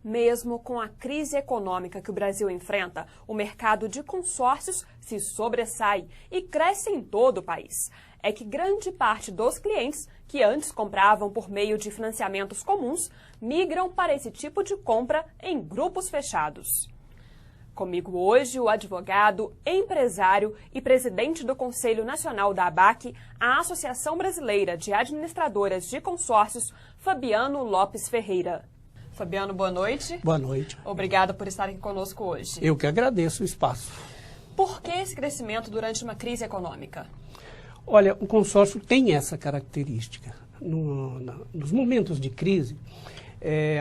Mesmo com a crise econômica que o Brasil enfrenta, o mercado de consórcios se sobressai e cresce em todo o país. É que grande parte dos clientes que antes compravam por meio de financiamentos comuns migram para esse tipo de compra em grupos fechados. Comigo hoje o advogado, empresário e presidente do Conselho Nacional da ABAC, a Associação Brasileira de Administradoras de Consórcios, Fabiano Lopes Ferreira. Fabiano, boa noite. Boa noite. Obrigado por estar aqui conosco hoje. Eu que agradeço o espaço. Por que esse crescimento durante uma crise econômica? Olha, o consórcio tem essa característica. Nos momentos de crise,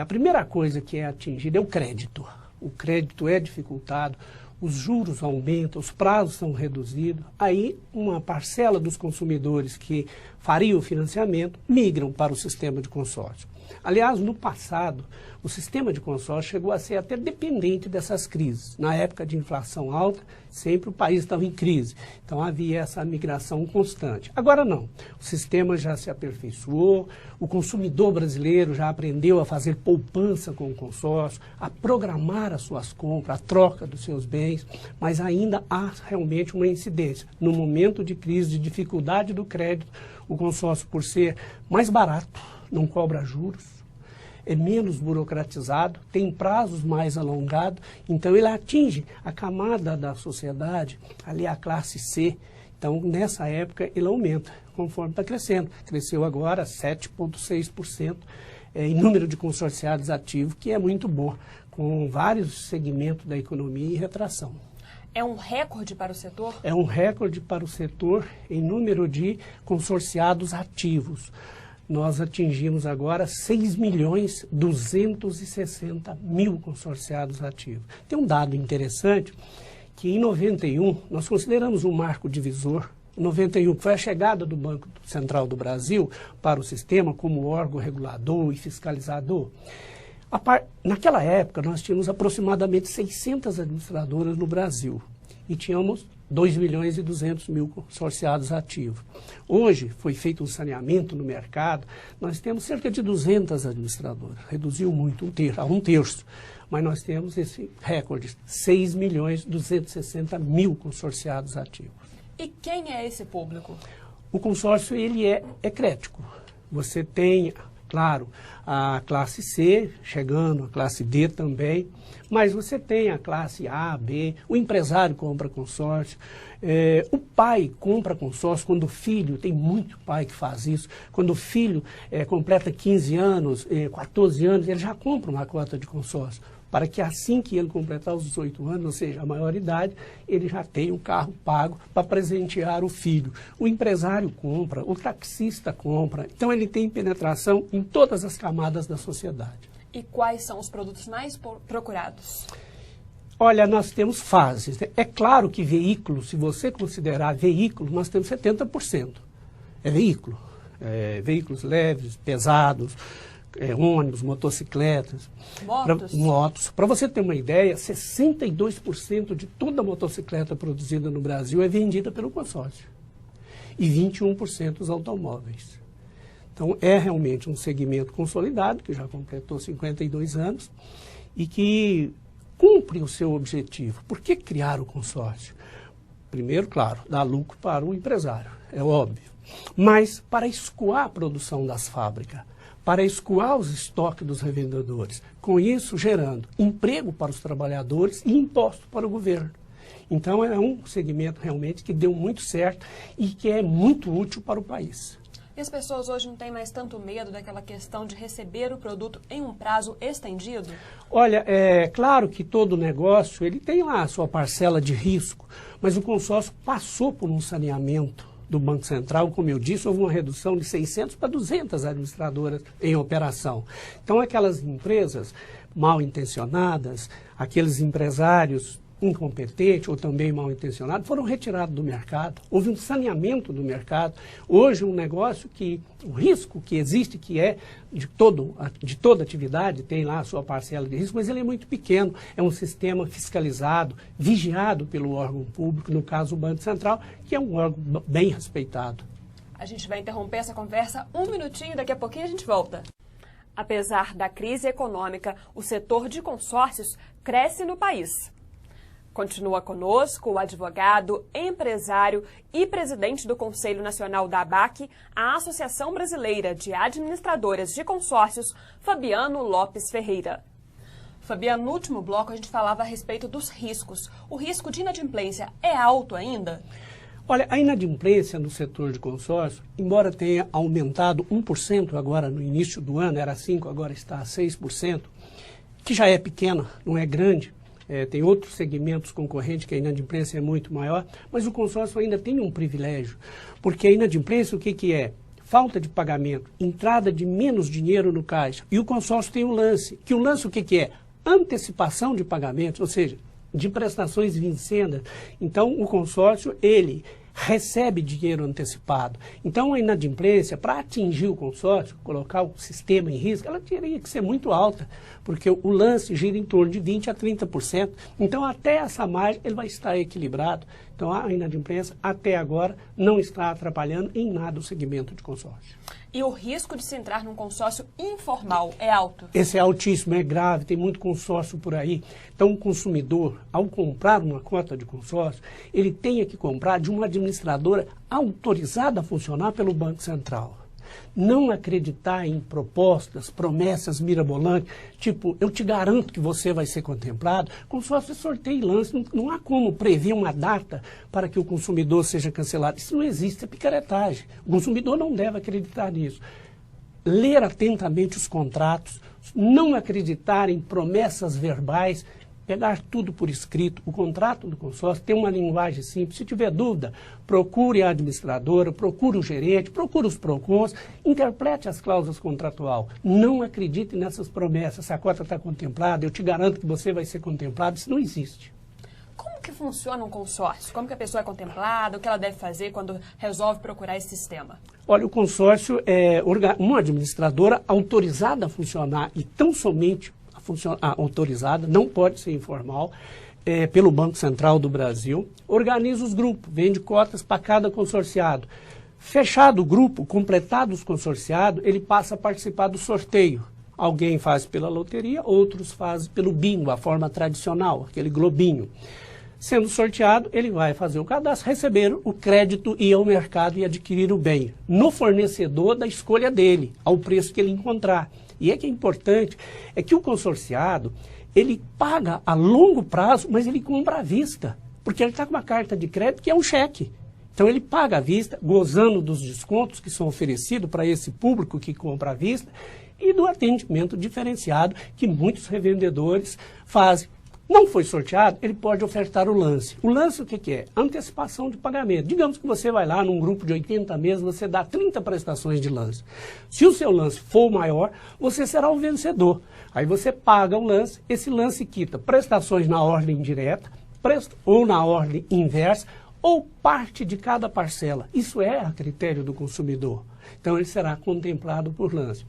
a primeira coisa que é atingida é o crédito. O crédito é dificultado, os juros aumentam, os prazos são reduzidos. Aí, uma parcela dos consumidores que fariam o financiamento migram para o sistema de consórcio. Aliás, no passado, o sistema de consórcio chegou a ser até dependente dessas crises. Na época de inflação alta, sempre o país estava em crise. Então, havia essa migração constante. Agora não. O sistema já se aperfeiçoou, o consumidor brasileiro já aprendeu a fazer poupança com o consórcio, a programar as suas compras, a troca dos seus bens, mas ainda há realmente uma incidência. No momento de crise, de dificuldade do crédito, o consórcio, por ser mais barato, não cobra juros, é menos burocratizado, tem prazos mais alongados, então ele atinge a camada da sociedade, ali a classe C. Então, nessa época, ele aumenta, conforme está crescendo. Cresceu agora 7,6% em número de consorciados ativos, que é muito bom, com vários segmentos da economia em retração. É um recorde para o setor? É um recorde para o setor em número de consorciados ativos. Nós atingimos agora 6.260.000 consorciados ativos. Tem um dado interessante que em 91 nós consideramos um marco divisor. Em 91 foi a chegada do Banco Central do Brasil para o sistema como órgão regulador e fiscalizador. Naquela época nós tínhamos aproximadamente 600 administradoras no Brasil e tínhamos 2.200.000 consorciados ativos. Hoje foi feito um saneamento no mercado, nós temos cerca de 200 administradoras, reduziu muito, a um terço, mas nós temos esse recorde, 6.260.000 consorciados ativos. E quem é esse público? O consórcio ele é eclético. Você tem, claro, a classe C chegando, a classe D também, mas você tem a classe A, B, o empresário compra consórcio, o pai compra consórcio quando o filho, tem muito pai que faz isso, quando o filho completa 15 anos, 14 anos, ele já compra uma cota de consórcio, para que assim que ele completar os 18 anos, ou seja, a maioridade, ele já tem um carro pago para presentear o filho. O empresário compra, o taxista compra, então ele tem penetração em todas as camadas da sociedade. E quais são os produtos mais procurados? Olha, nós temos fases. É claro que veículo, se você considerar veículo, nós temos 70%. É veículo. Veículos leves, pesados, ônibus, motocicletas. Motos? Para você ter uma ideia, 62% de toda motocicleta produzida no Brasil é vendida pelo consórcio. E 21% os automóveis. Então, é realmente um segmento consolidado, que já completou 52 anos, e que cumpre o seu objetivo. Por que criar o consórcio? Primeiro, claro, dar lucro para o empresário, é óbvio. Mas para escoar a produção das fábricas, para escoar os estoques dos revendedores, com isso gerando emprego para os trabalhadores e imposto para o governo. Então, é um segmento realmente que deu muito certo e que é muito útil para o país. E as pessoas hoje não têm mais tanto medo daquela questão de receber o produto em um prazo estendido? Olha, é claro que todo negócio ele tem lá a sua parcela de risco, mas o consórcio passou por um saneamento do Banco Central. Como eu disse, houve uma redução de 600 para 200 administradoras em operação. Então, aquelas empresas mal intencionadas, aqueles empresários incompetente ou também mal intencionado, foram retirados do mercado. Houve um saneamento do mercado. Hoje, um negócio que, o risco que existe, que é de toda atividade, tem lá a sua parcela de risco, mas ele é muito pequeno. É um sistema fiscalizado, vigiado pelo órgão público, no caso o Banco Central, que é um órgão bem respeitado. A gente vai interromper essa conversa um minutinho, daqui a pouquinho a gente volta. Apesar da crise econômica, o setor de consórcios cresce no país. Continua conosco o advogado, empresário e presidente do Conselho Nacional da ABAC, a Associação Brasileira de Administradoras de Consórcios, Fabiano Lopes Ferreira. Fabiano, no último bloco a gente falava a respeito dos riscos. O risco de inadimplência é alto ainda? Olha, a inadimplência no setor de consórcio, embora tenha aumentado 1% agora no início do ano, era 5%, agora está a 6%, que já é pequena, não é grande. Tem outros segmentos concorrentes que a inadimplência é muito maior, mas o consórcio ainda tem um privilégio, porque a inadimplência o que é? Falta de pagamento, entrada de menos dinheiro no caixa. E o consórcio tem um lance, que o lance o que é? Antecipação de pagamentos, ou seja, de prestações vincendas. Então o consórcio, ele recebe dinheiro antecipado. Então a inadimplência, para atingir o consórcio, colocar o sistema em risco, ela teria que ser muito alta, porque o lance gira em torno de 20% a 30%. Então até essa margem ele vai estar equilibrado. Então a inadimplência até agora não está atrapalhando em nada o segmento de consórcio. E o risco de se entrar num consórcio informal é alto? Esse é altíssimo, é grave, tem muito consórcio por aí. Então o consumidor, ao comprar uma cota de consórcio, ele tem que comprar de uma administradora autorizada a funcionar pelo Banco Central. Não acreditar em propostas, promessas mirabolantes, tipo, eu te garanto que você vai ser contemplado. Consórcio é sorteio e lance, não há como prever uma data para que o consumidor seja cancelado. Isso não existe, é picaretagem. O consumidor não deve acreditar nisso. Ler atentamente os contratos, não acreditar em promessas verbais, pegar tudo por escrito. O contrato do consórcio tem uma linguagem simples. Se tiver dúvida, procure a administradora, procure o gerente, procure os PROCONs, interprete as cláusulas contratual. Não acredite nessas promessas. Se a cota está contemplada, eu te garanto que você vai ser contemplado. Isso não existe. Como que funciona um consórcio? Como que a pessoa é contemplada? O que ela deve fazer quando resolve procurar esse sistema? Olha, o consórcio é uma administradora autorizada a funcionar e tão somente autorizada, não pode ser informal, pelo Banco Central do Brasil, organiza os grupos, vende cotas para cada consorciado. Fechado o grupo, completado os consorciados, ele passa a participar do sorteio. Alguém faz pela loteria, outros fazem pelo bingo, a forma tradicional, aquele globinho. Sendo sorteado, ele vai fazer o cadastro, receber o crédito e ir ao mercado e adquirir o bem, no fornecedor da escolha dele, ao preço que ele encontrar. E é que é importante, é que o consorciado, ele paga a longo prazo, mas ele compra à vista, porque ele está com uma carta de crédito que é um cheque. Então ele paga à vista, gozando dos descontos que são oferecidos para esse público que compra à vista e do atendimento diferenciado que muitos revendedores fazem. Não foi sorteado, ele pode ofertar o lance. O lance o que é? Antecipação de pagamento. Digamos que você vai lá num grupo de 80 meses, você dá 30 prestações de lance. Se o seu lance for maior, você será o vencedor. Aí você paga o lance, esse lance quita prestações na ordem direta, ou na ordem inversa, ou parte de cada parcela. Isso é a critério do consumidor. Então ele será contemplado por lance.